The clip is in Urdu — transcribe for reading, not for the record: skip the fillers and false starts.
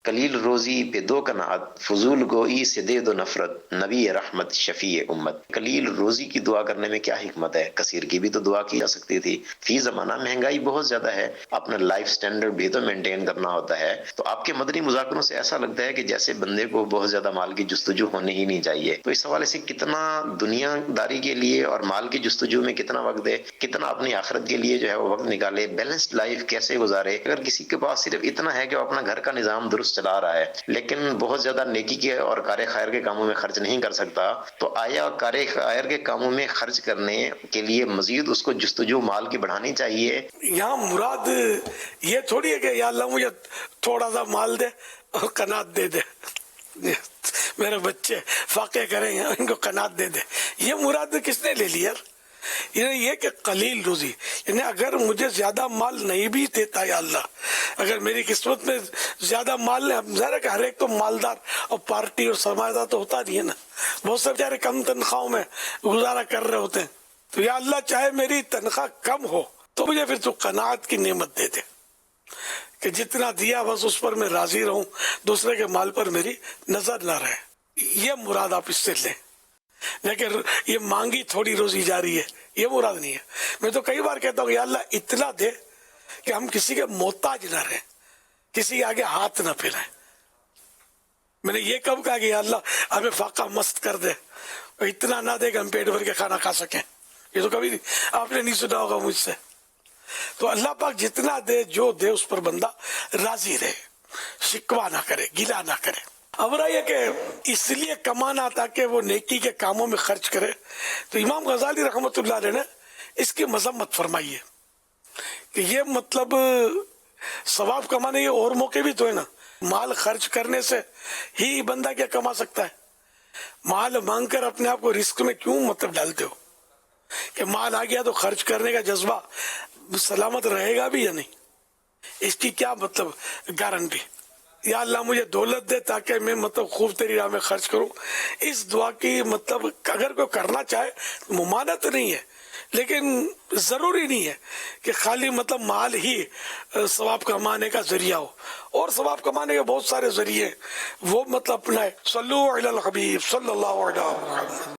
قلیل روزی پہ دو قناعت، فضول گوئی سے دے دو نفرت، نبی رحمت شفیع امت۔ قلیل روزی کی دعا کرنے میں کیا حکمت ہے؟ کثیر کی بھی تو دعا کی جا سکتی تھی۔ فی زمانہ مہنگائی بہت زیادہ ہے، اپنا لائف سٹینڈرڈ بھی تو مینٹین کرنا ہوتا ہے۔ تو آپ کے مدنی مذاکروں سے ایسا لگتا ہے کہ جیسے بندے کو بہت زیادہ مال کی جستجو ہونے ہی نہیں چاہیے۔ تو اس حوالے سے کتنا دنیا داری کے لیے اور مال کی جستجو میں کتنا وقت دے، کتنا اپنی آخرت کے لیے جو ہے وہ وقت نکالے، بیلنسڈ لائف کیسے گزارے۔ اگر کسی کے پاس صرف اتنا ہے کہ وہ اپنا گھر کا نظام درست چلا رہا ہے لیکن بہت زیادہ نیکی کے اور کار خیر کے کاموں میں خرچ نہیں کر سکتا، تو آیا کار خیر کے کاموں میں خرچ کرنے کے لیے مزید اس کو جستجو مال کی بڑھانی چاہیے؟ یہاں مراد یہ تھوڑی ہے کہ یا اللہ مجھے تھوڑا سا مال دے اور قناعت دے دے، میرے بچے فاقے کریں ان کو قناعت دے دے۔ یہ مراد کس نے لے لی یار؟ یعنی یہ کہ قلیل روزی، یعنی اگر مجھے زیادہ مال نہیں بھی دیتا یا اللہ، اگر میری قسمت میں زیادہ مال نہیں، ظاہر ہے کہ ہر ایک تو مالدار اور پارٹی اور سرمایہ دار تو ہوتا نہیں ہے نا، بہت سے بیچارے کم تنخواہوں میں گزارا کر رہے ہوتے ہیں۔ تو یا اللہ چاہے میری تنخواہ کم ہو تو مجھے پھر تو قناعت کی نعمت دے دے کہ جتنا دیا بس اس پر میں راضی رہوں، دوسرے کے مال پر میری نظر نہ رہے۔ یہ مراد آپ اس سے لیں، لیکن یہ مانگی تھوڑی روزی جاری ہے یہ مراد نہیں ہے۔ میں تو کئی بار کہتا ہوں یا اللہ اتنا دے کہ ہم کسی کے محتاج نہ رہیں، کسی کے آگے ہاتھ نہ پھیلائیں۔ میں نے یہ کب کہا کہ یا اللہ ہمیں فاقہ مست کر دے، اتنا نہ دے کہ ہم پیٹ بھر کے کھانا کھا سکیں، یہ تو کبھی آپ نے نہیں سنا ہوگا مجھ سے۔ تو اللہ پاک جتنا دے، جو دے اس پر بندہ راضی رہے، شکوہ نہ کرے، گلہ نہ کرے۔ اب رہا یہ کہ اس لیے کمانا تاکہ وہ نیکی کے کاموں میں خرچ کرے، تو امام غزالی رحمۃ اللہ علیہ نے اس کی مذمت فرمائی ہے کہ یہ مطلب ثواب کمانے کے اور موقع بھی تو ہے نا۔ مال خرچ کرنے سے ہی بندہ کیا کما سکتا ہے؟ مال مانگ کر اپنے آپ کو رسک میں کیوں مطلب ڈالتے ہو کہ مال آ گیا تو خرچ کرنے کا جذبہ سلامت رہے گا بھی یا نہیں؟ اس کی کیا مطلب گارنٹی؟ یا اللہ مجھے دولت دے تاکہ میں مطلب خوب تیری راہ میں خرچ کروں۔ اس دعا کی مطلب اگر کوئی کرنا چاہے ممانعت نہیں ہے، لیکن ضروری نہیں ہے کہ خالی مطلب مال ہی ثواب کمانے کا ذریعہ ہو، اور ثواب کمانے کے بہت سارے ذریعے وہ مطلب اپنائے۔ صلو علی الحبیب صلی اللہ علیہ وسلم۔